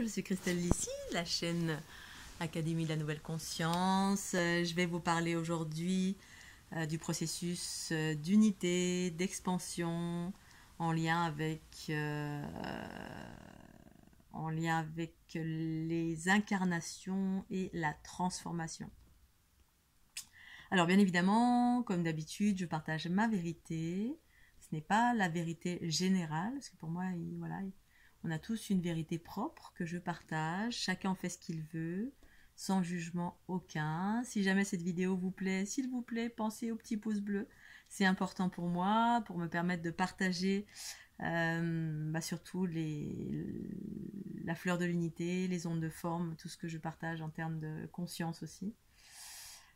je suis Christelle Lissy, la chaîne Académie de la Nouvelle Conscience. Je vais vous parler aujourd'hui du processus d'unité, d'expansion en lien avec les incarnations et la transformation. Alors bien évidemment, comme d'habitude, je partage ma vérité. Ce n'est pas la vérité générale, parce que pour moi, voilà, on a tous une vérité propre que je partage. Chacun en fait ce qu'il veut, sans jugement aucun. Si jamais cette vidéo vous plaît, s'il vous plaît, pensez au petit pouce bleu. C'est important pour moi, pour me permettre de partager surtout la fleur de l'unité, les ondes de forme, tout ce que je partage en termes de conscience aussi.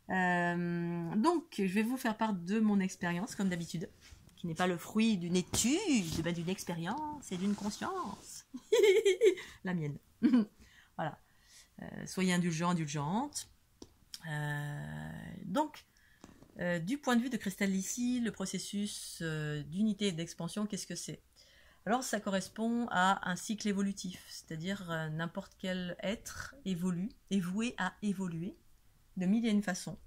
Donc, je vais vous faire part de mon expérience, comme d'habitude, qui n'est pas le fruit d'une étude, d'une expérience et d'une conscience. La mienne. Voilà. Soyez indulgents, indulgentes. Donc, du point de vue de Christelle Lissy, le processus d'unité et d'expansion, qu'est-ce que c'est? Alors, ça correspond à un cycle évolutif, c'est-à-dire n'importe quel être évolue, est voué à évoluer de mille et une façons.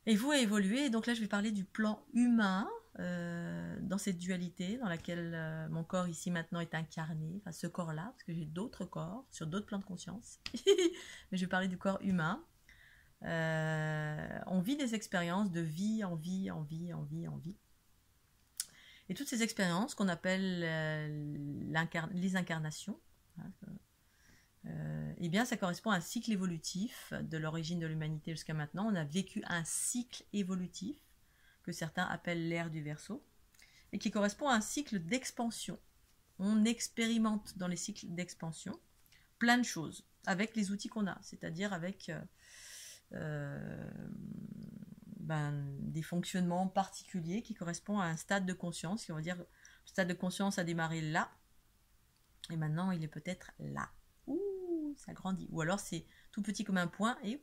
Et vous à évoluer, donc là je vais parler du plan humain, dans cette dualité dans laquelle mon corps ici maintenant est incarné, enfin ce corps-là, parce que j'ai d'autres corps, sur d'autres plans de conscience, mais je vais parler du corps humain. On vit des expériences de vie en vie, en vie, en vie, en vie. Et toutes ces expériences qu'on appelle les incarnations, eh bien, ça correspond à un cycle évolutif de l'origine de l'humanité jusqu'à maintenant. On a vécu un cycle évolutif que certains appellent l'ère du Verseau et qui correspond à un cycle d'expansion. On expérimente dans les cycles d'expansion plein de choses avec les outils qu'on a, c'est-à-dire avec des fonctionnements particuliers qui correspondent à un stade de conscience. On va dire, le stade de conscience a démarré là et maintenant il est peut-être là. Ça grandit. Ou alors c'est tout petit comme un point et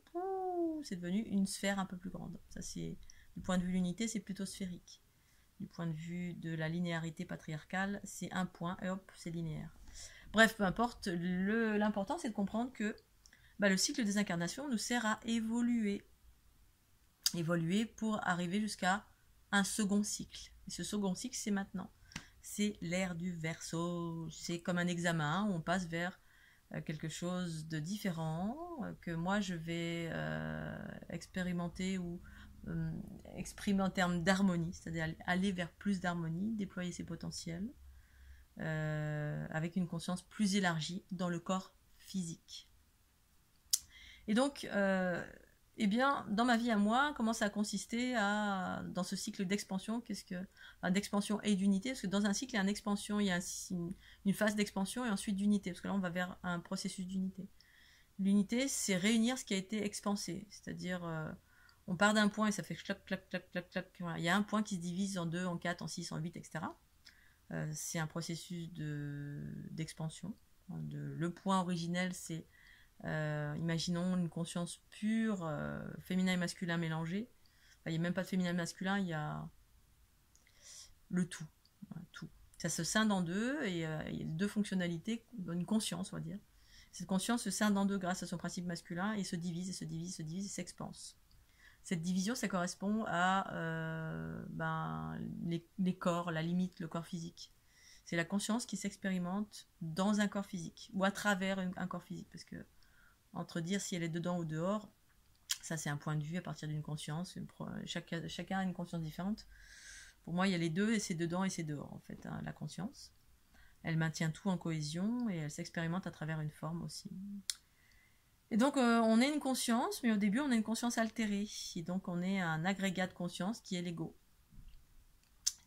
c'est devenu une sphère un peu plus grande. Ça c'est du point de vue de l'unité, c'est plutôt sphérique. Du point de vue de la linéarité patriarcale, c'est un point et hop, c'est linéaire. Bref, peu importe, l'important c'est de comprendre que le cycle des incarnations nous sert à évoluer. Évoluer pour arriver jusqu'à un second cycle. Et ce second cycle, c'est maintenant. C'est l'ère du Verseau. C'est comme un examen où on passe vers quelque chose de différent, que moi je vais expérimenter ou exprimer en termes d'harmonie, c'est-à-dire aller vers plus d'harmonie, déployer ses potentiels, avec une conscience plus élargie dans le corps physique. Et donc, eh bien, dans ma vie à moi, comment ça a consisté dans ce cycle d'expansion, d'expansion et d'unité, parce que dans un cycle, il y a une expansion, il y a une phase d'expansion et ensuite d'unité, parce que là, on va vers un processus d'unité. L'unité, c'est réunir ce qui a été expansé, c'est-à-dire, on part d'un point et ça fait clac, clac, clac, clac, clac. Voilà. Il y a un point qui se divise en 2, en 4, en 6, en 8, etc. C'est un processus d'expansion. Le point originel, c'est imaginons une conscience pure, féminin et masculin mélangé. Enfin, il n'y a même pas de féminin et masculin, il y a le tout. Voilà, tout. Ça se scinde en deux et il y a deux fonctionnalités, une conscience, on va dire. Cette conscience se scinde en deux grâce à son principe masculin et se divise, et se divise, se divise et s'expanse. Cette division, ça correspond à les corps, la limite, le corps physique. C'est la conscience qui s'expérimente dans un corps physique ou à travers un corps physique, parce que entre dire si elle est dedans ou dehors, ça c'est un point de vue à partir d'une conscience. Chacun a une conscience différente. Pour moi, il y a les deux, et c'est dedans et c'est dehors, en fait, hein, la conscience. Elle maintient tout en cohésion et elle s'expérimente à travers une forme aussi. Et donc, on est une conscience, mais au début, on est une conscience altérée. Et donc, on est un agrégat de conscience qui est l'ego.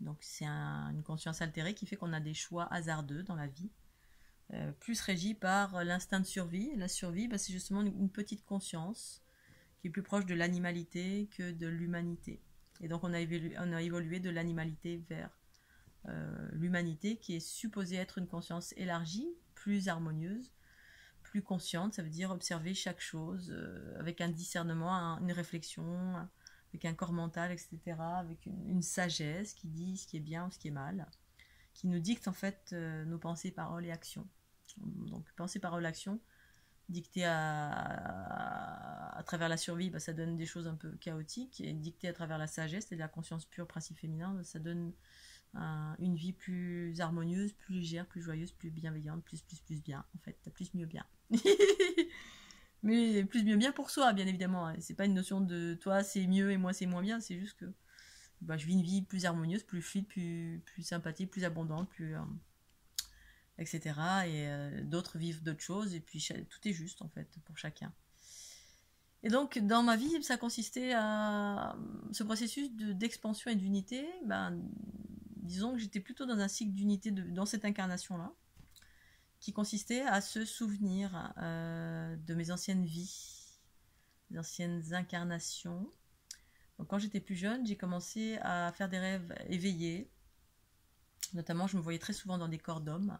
Donc, c'est une conscience altérée qui fait qu'on a des choix hasardeux dans la vie. Plus régi par l'instinct de survie. La survie, c'est justement une petite conscience qui est plus proche de l'animalité que de l'humanité. Et donc on a évolué de l'animalité vers l'humanité, qui est supposée être une conscience élargie, plus harmonieuse, plus consciente. Ça veut dire observer chaque chose avec un discernement, une réflexion, avec un corps mental, etc., avec une sagesse qui dit ce qui est bien ou ce qui est mal, qui nous dicte en fait nos pensées, paroles et actions. Donc penser parole action, dicter à travers la survie, bah, ça donne des choses un peu chaotiques, et dicter à travers la sagesse et la conscience pure, principe féminin, ça donne une vie plus harmonieuse, plus légère, plus joyeuse, plus bienveillante, plus bien, en fait, plus mieux bien. Mais plus mieux bien pour soi, bien évidemment. C'est pas une notion de toi c'est mieux et moi c'est moins bien, c'est juste que bah, je vis une vie plus harmonieuse, plus fluide, plus sympathique, plus abondante, etc. Et d'autres vivent d'autres choses, et puis tout est juste en fait pour chacun. Et donc dans ma vie, ça consistait à ce processus d'expansion et d'unité. Ben, disons que j'étais plutôt dans un cycle d'unité dans cette incarnation-là, qui consistait à se souvenir de mes anciennes vies, des anciennes incarnations. Donc quand j'étais plus jeune, j'ai commencé à faire des rêves éveillés. Notamment, je me voyais très souvent dans des corps d'hommes.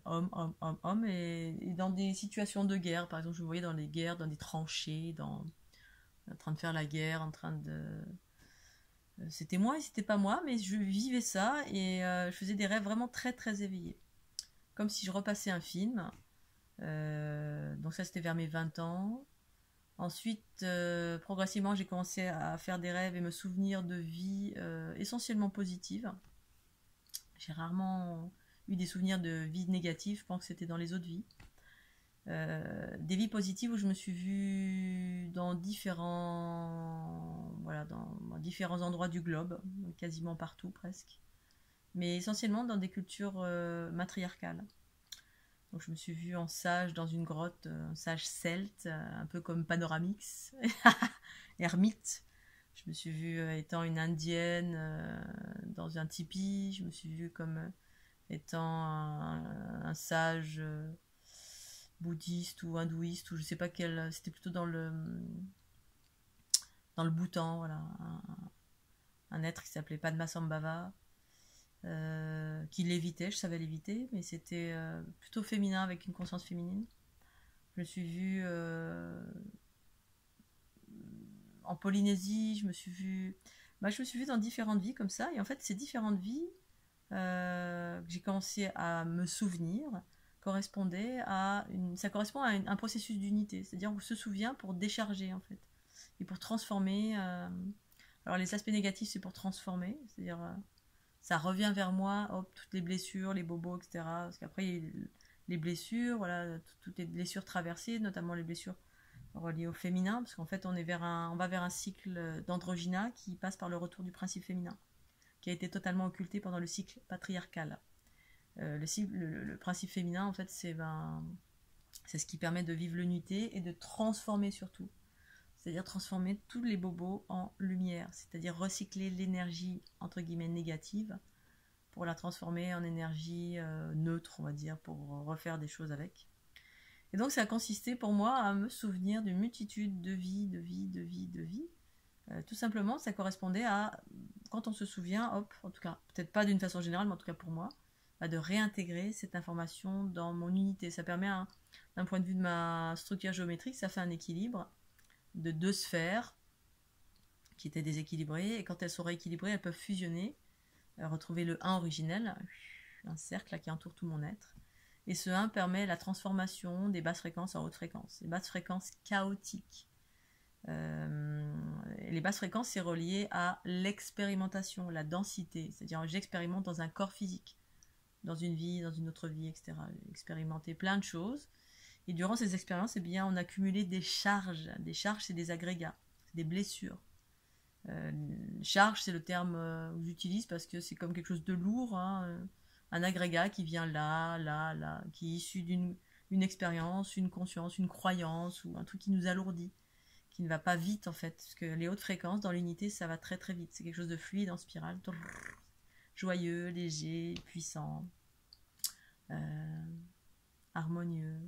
Hommes, et dans des situations de guerre. Par exemple, je me voyais dans des guerres, dans des tranchées, en train de faire la guerre, en train de... C'était moi et c'était pas moi, mais je vivais ça, et je faisais des rêves vraiment très très éveillés. Comme si je repassais un film. Donc ça, c'était vers mes 20 ans. Ensuite, progressivement, j'ai commencé à faire des rêves et me souvenir de vies essentiellement positives. J'ai rarement eu des souvenirs de vies négatives, je pense que c'était dans les autres vies. Des vies positives où je me suis vue dans différents endroits du globe, quasiment partout presque, mais essentiellement dans des cultures matriarcales. Donc je me suis vue en sage dans une grotte, un sage celte, un peu comme Panoramix, ermite. Je me suis vue étant une indienne dans un tipi. Je me suis vue comme étant un sage bouddhiste ou hindouiste, ou je sais pas quel. C'était plutôt dans le Bhoutan, voilà. Un être qui s'appelait Padmasambhava. Qui lévitait, je savais léviter, mais c'était plutôt féminin, avec une conscience féminine. Je me suis vue en Polynésie, je me suis vue dans différentes vies comme ça, et en fait ces différentes vies que j'ai commencé à me souvenir ça correspond à un processus d'unité, c'est-à-dire qu'on se souvient pour décharger en fait, et pour transformer. Alors les aspects négatifs, c'est pour transformer, c'est-à-dire ça revient vers moi, hop, toutes les blessures, les bobos, etc. Parce qu'après, les blessures, voilà, toutes les blessures traversées, notamment les blessures reliées au féminin, parce qu'en fait, on va vers un cycle d'androgyna qui passe par le retour du principe féminin, qui a été totalement occulté pendant le cycle patriarcal. Le principe féminin, en fait, c'est ce qui permet de vivre l'unité et de transformer surtout. C'est-à-dire transformer tous les bobos en lumière, c'est-à-dire recycler l'énergie entre guillemets négative pour la transformer en énergie neutre, on va dire, pour refaire des choses avec. Et donc ça a consisté pour moi à me souvenir d'une multitude de vies. Tout simplement, ça correspondait à, quand on se souvient, hop, en tout cas, peut-être pas d'une façon générale, mais en tout cas pour moi, de réintégrer cette information dans mon unité. Ça permet, d'un point de vue de ma structure géométrique, ça fait un équilibre de deux sphères qui étaient déséquilibrées, et quand elles sont rééquilibrées, elles peuvent fusionner, retrouver le 1 originel, un cercle qui entoure tout mon être, et ce 1 permet la transformation des basses fréquences en hautes fréquences, les basses fréquences chaotiques. Les basses fréquences, c'est relié à l'expérimentation, la densité, c'est-à-dire j'expérimente dans un corps physique, dans une vie, dans une autre vie, etc. Expérimenter plein de choses. Et durant ces expériences, eh bien, on a accumulé des charges. Des charges, c'est des agrégats, c'est des blessures. Charge, c'est le terme que j'utilise parce que c'est comme quelque chose de lourd, hein, un agrégat qui vient là, qui est issu d'une expérience, une conscience, une croyance, ou un truc qui nous alourdit, qui ne va pas vite en fait. Parce que les hautes fréquences, dans l'unité, ça va très très vite. C'est quelque chose de fluide en spirale, joyeux, léger, puissant, harmonieux.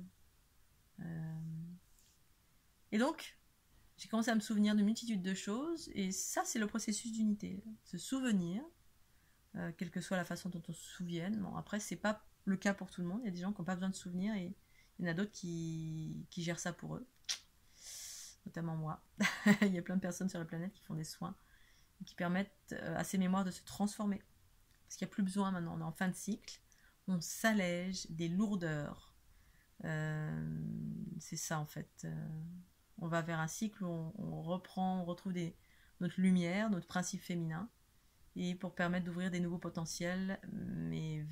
Et donc, j'ai commencé à me souvenir de multitudes de choses, et ça, c'est le processus d'unité. Se souvenir, quelle que soit la façon dont on se souvienne. Bon, après, c'est pas le cas pour tout le monde. Il y a des gens qui n'ont pas besoin de souvenir, et il y en a d'autres qui gèrent ça pour eux. Notamment moi. Il y a plein de personnes sur la planète qui font des soins qui permettent à ces mémoires de se transformer. Parce qu'il n'y a plus besoin maintenant, on est en fin de cycle. on s'allège des lourdeurs. C'est ça en fait. On va vers un cycle où on reprend, on retrouve notre lumière, notre principe féminin, et pour permettre d'ouvrir des nouveaux potentiels, mais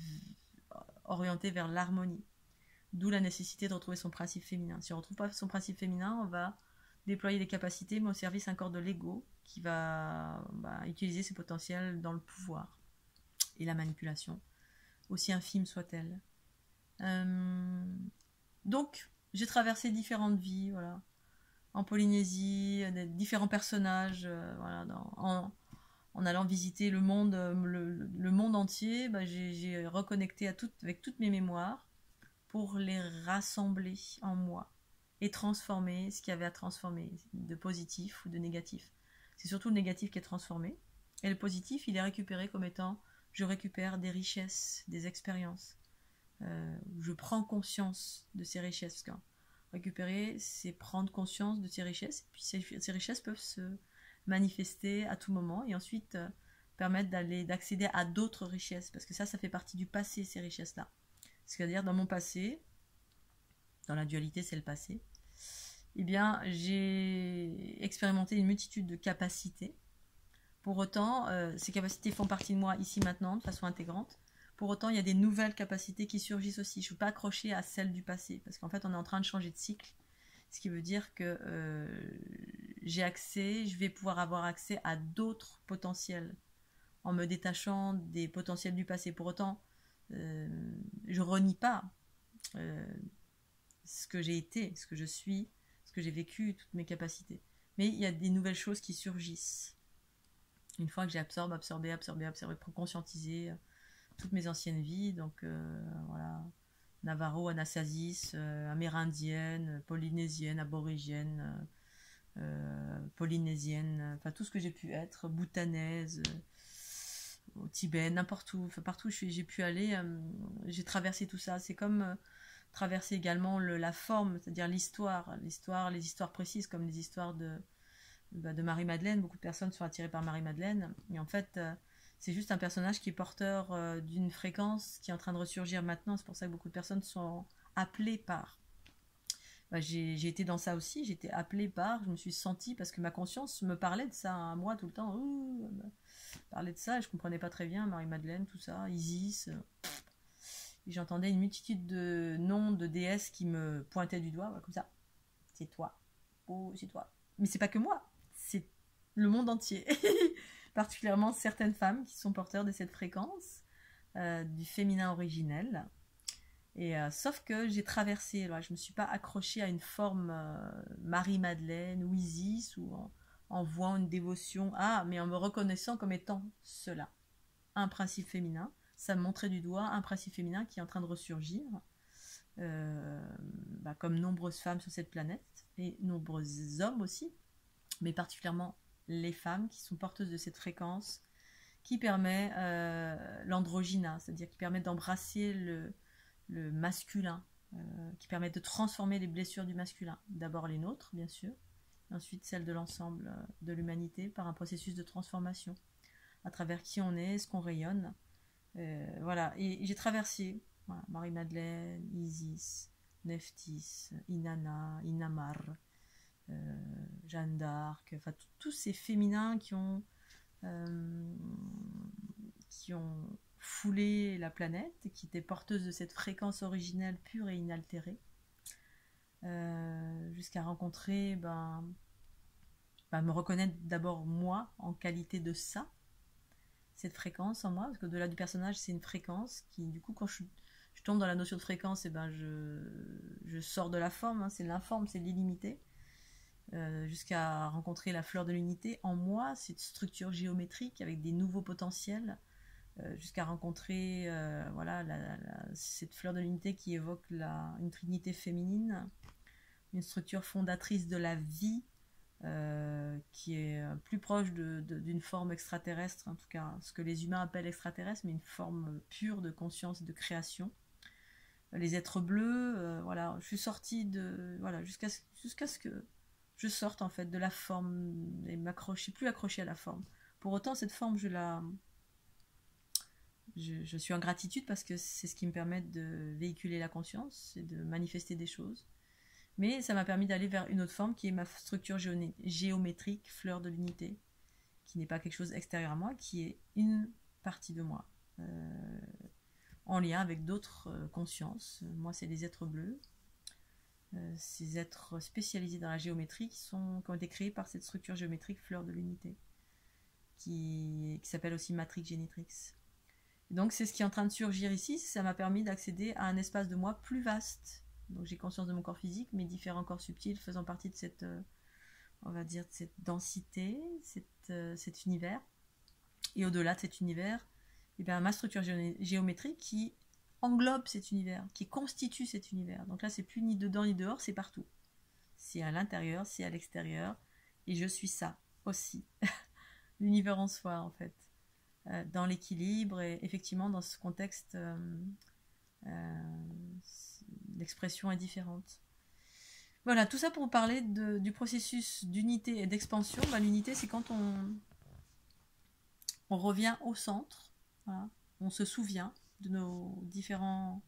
orientés vers l'harmonie. D'où la nécessité de retrouver son principe féminin. Si on ne retrouve pas son principe féminin, on va déployer des capacités, mais au service encore de l'ego, qui va utiliser ses potentiels dans le pouvoir et la manipulation, aussi infime soit-elle. Donc, j'ai traversé différentes vies, voilà, en Polynésie, différents personnages, voilà, en allant visiter le monde, le monde entier, j'ai reconnecté avec toutes mes mémoires pour les rassembler en moi et transformer ce qu'il y avait à transformer, de positif ou de négatif. C'est surtout le négatif qui est transformé, et le positif, il est récupéré comme étant, je récupère des richesses, des expériences. Je prends conscience de ces richesses. Récupérer, c'est prendre conscience de ces richesses, et puis ces richesses peuvent se manifester à tout moment, et ensuite permettre d'accéder à d'autres richesses, parce que ça fait partie du passé, ces richesses-là. C'est-à-dire, dans mon passé, dans la dualité, c'est le passé, eh bien, j'ai expérimenté une multitude de capacités. Pour autant, ces capacités font partie de moi ici maintenant, de façon intégrante. Pour autant, il y a des nouvelles capacités qui surgissent aussi. Je ne suis pas accrochée à celles du passé, parce qu'en fait, on est en train de changer de cycle. Ce qui veut dire que je vais pouvoir avoir accès à d'autres potentiels, en me détachant des potentiels du passé. Pour autant, je renie pas ce que j'ai été, ce que je suis, ce que j'ai vécu, toutes mes capacités. Mais il y a des nouvelles choses qui surgissent. Une fois que j'ai absorbé, pour conscientiser toutes mes anciennes vies, donc voilà, Navarro, Anasasis, amérindienne, polynésienne, aborigène, polynésienne, enfin tout ce que j'ai pu être, bhoutanaise, au Tibet, n'importe où, enfin, partout où j'ai pu aller, j'ai traversé tout ça. C'est comme traverser également la forme, c'est-à-dire l'histoire, les histoires précises, comme les histoires de Marie-Madeleine. Beaucoup de personnes sont attirées par Marie-Madeleine, et en fait, c'est juste un personnage qui est porteur d'une fréquence qui est en train de ressurgir maintenant. C'est pour ça que beaucoup de personnes sont appelées par. J'ai été dans ça aussi, j'ai été appelée par, je me suis sentie, parce que ma conscience me parlait de ça à moi tout le temps, parlait de ça, et je comprenais pas très bien, Marie-Madeleine, tout ça, Isis, et j'entendais une multitude de noms de déesses qui me pointaient du doigt, comme ça, c'est toi, oh c'est toi, mais c'est pas que moi, c'est le monde entier, particulièrement certaines femmes qui sont porteurs de cette fréquence, du féminin originel. Et sauf que j'ai traversé, je ne me suis pas accrochée à une forme Marie-Madeleine ou Isis, ou en voyant une dévotion, mais en me reconnaissant comme étant cela. Un principe féminin, ça me montrait du doigt un principe féminin qui est en train de ressurgir, comme nombreuses femmes sur cette planète, et nombreux hommes aussi, mais particulièrement les femmes qui sont porteuses de cette fréquence, qui permet l'androgyna, c'est-à-dire qui permet d'embrasser le masculin, qui permet de transformer les blessures du masculin. D'abord les nôtres, bien sûr, et ensuite celles de l'ensemble de l'humanité par un processus de transformation, à travers qui on est, ce qu'on rayonne. Voilà, et j'ai traversé Marie-Madeleine, Isis, Nephthys, Inanna, Inamar, Jeanne d'Arc, enfin tous ces féminins qui ont foulé la planète, qui étaient porteuses de cette fréquence originelle pure et inaltérée, jusqu'à rencontrer, me reconnaître d'abord moi en qualité de ça, cette fréquence en moi, parce qu'au-delà du personnage, c'est une fréquence qui, du coup, quand je tombe dans la notion de fréquence, je sors de la forme, c'est l'informe, c'est l'illimité, jusqu'à rencontrer la fleur de l'unité en moi, cette structure géométrique avec des nouveaux potentiels, jusqu'à rencontrer cette fleur de l'unité qui évoque une trinité féminine, une structure fondatrice de la vie, qui est plus proche d'une forme extraterrestre, en tout cas ce que les humains appellent extraterrestre, mais une forme pure de conscience et de création. Les êtres bleus, je suis sortie jusqu'à ce que je sorte en fait de la forme et je suis plus accrochée à la forme. Pour autant, cette forme, je suis en gratitude parce que c'est ce qui me permet de véhiculer la conscience et de manifester des choses. Mais ça m'a permis d'aller vers une autre forme qui est ma structure géométrique, fleur de l'unité, qui n'est pas quelque chose extérieur à moi, qui est une partie de moi, en lien avec d'autres consciences. Moi, c'est les êtres bleus, ces êtres spécialisés dans la géométrie qui ont été créés par cette structure géométrique, fleur de l'unité, qui s'appelle aussi Matrix Génétrix. Donc c'est ce qui est en train de surgir ici, ça m'a permis d'accéder à un espace de moi plus vaste. Donc j'ai conscience de mon corps physique, mais différents corps subtils faisant partie de cette, on va dire, de cette densité, cet univers. Et au-delà de cet univers, et bien, ma structure géométrique qui englobe cet univers, qui constitue cet univers. Donc là, c'est plus ni dedans ni dehors, c'est partout. C'est à l'intérieur, c'est à l'extérieur, et je suis ça aussi. L'univers en soi, en fait. Dans l'équilibre et effectivement dans ce contexte l'expression est différente. Voilà, tout ça pour vous parler du processus d'unité et d'expansion. L'unité, c'est quand on revient au centre, voilà. On se souvient de nos différentes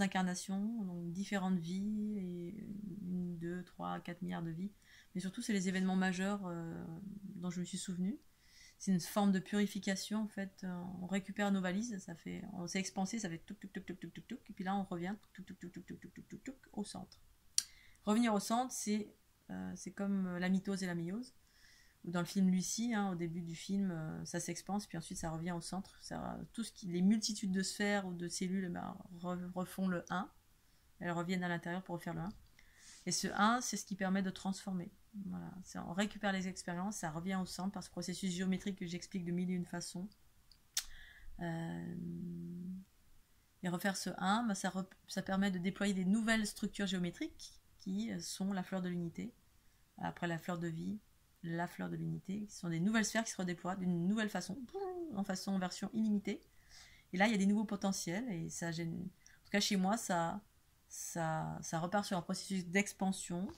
incarnations, donc différentes vies, et 1, 2, 3, 4 milliards de vies, mais surtout c'est les événements majeurs dont je me suis souvenue. C'est une forme de purification, en fait. On récupère nos valises, on s'est expansé, ça fait touc touc touc touc touc touc touc, et puis là on revient touc touc touc touc touc touc touc touc au centre. Revenir au centre, c'est comme la mitose et la méiose. Ou dans le film Lucie, au début du film, ça s'expanse, puis ensuite ça revient au centre. Les multitudes de sphères ou de cellules refont le 1. Elles reviennent à l'intérieur pour refaire le 1. Et ce 1, c'est ce qui permet de transformer. Voilà, on récupère les expériences, ça revient au centre par ce processus géométrique que j'explique de mille et une façons. Et refaire ce 1, ça permet de déployer des nouvelles structures géométriques qui sont la fleur de l'unité. Après la fleur de vie, la fleur de l'unité, qui sont des nouvelles sphères qui se redéploient d'une nouvelle façon, en version illimitée. Et là, il y a des nouveaux potentiels, et ça gêne. En tout cas, chez moi, ça repart sur un processus d'expansion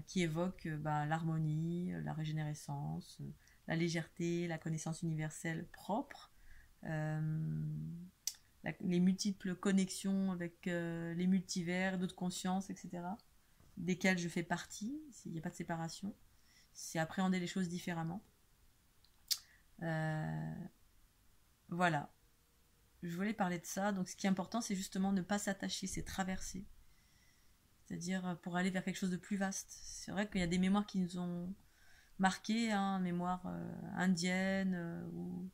qui évoque l'harmonie, la régénérescence, la légèreté, la connaissance universelle propre, les multiples connexions avec les multivers, d'autres consciences, etc., desquelles je fais partie. Il n'y a pas de séparation. C'est appréhender les choses différemment. Voilà. Je voulais parler de ça. Donc ce qui est important, c'est justement ne pas s'attacher, c'est traverser. C'est-à-dire pour aller vers quelque chose de plus vaste. C'est vrai qu'il y a des mémoires qui nous ont marqués, mémoires indiennes ou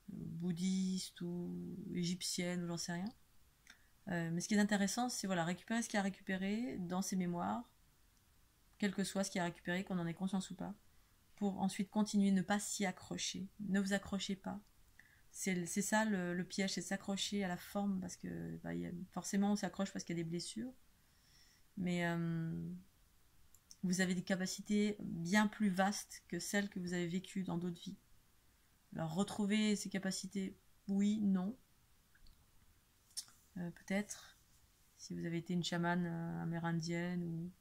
bouddhistes ou égyptiennes ou j'en sais rien. Mais ce qui est intéressant, c'est récupérer ce qu'il y a à récupérer dans ces mémoires, quel que soit ce qu'il y a à récupérer, qu'on en ait conscience ou pas, pour ensuite continuer, ne pas s'y accrocher. Ne vous accrochez pas. C'est ça le piège, c'est s'accrocher à la forme, parce que forcément on s'accroche parce qu'il y a des blessures. Mais vous avez des capacités bien plus vastes que celles que vous avez vécues dans d'autres vies. Alors retrouver ces capacités, oui, non. Peut-être, si vous avez été une chamane amérindienne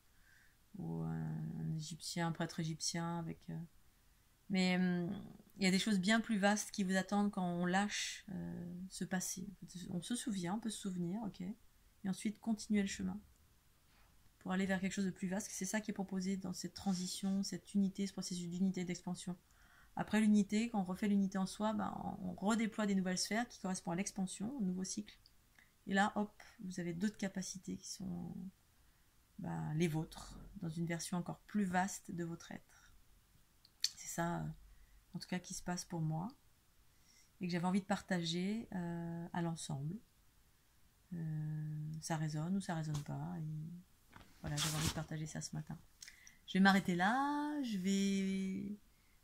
ou un égyptien, un prêtre égyptien avec... Mais il y a des choses bien plus vastes qui vous attendent quand on lâche ce passé. On se souvient, on peut se souvenir, ok, et ensuite continuer le chemin pour aller vers quelque chose de plus vaste. C'est ça qui est proposé dans cette transition, cette unité, ce processus d'unité et d'expansion. Après l'unité, quand on refait l'unité en soi, on redéploie des nouvelles sphères qui correspondent à l'expansion, au nouveau cycle. Et là, hop, vous avez d'autres capacités qui sont les vôtres, dans une version encore plus vaste de votre être. C'est ça, en tout cas, qui se passe pour moi, et que j'avais envie de partager à l'ensemble. Ça résonne ou ça résonne pas, et voilà, j'avais envie de partager ça ce matin. Je vais m'arrêter là, je vais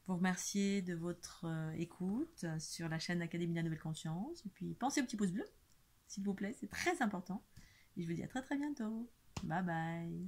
vous remercier de votre écoute sur la chaîne Académie de la Nouvelle Conscience, et puis pensez au petit pouce bleu, s'il vous plaît, c'est très important, et je vous dis à très très bientôt. Bye bye.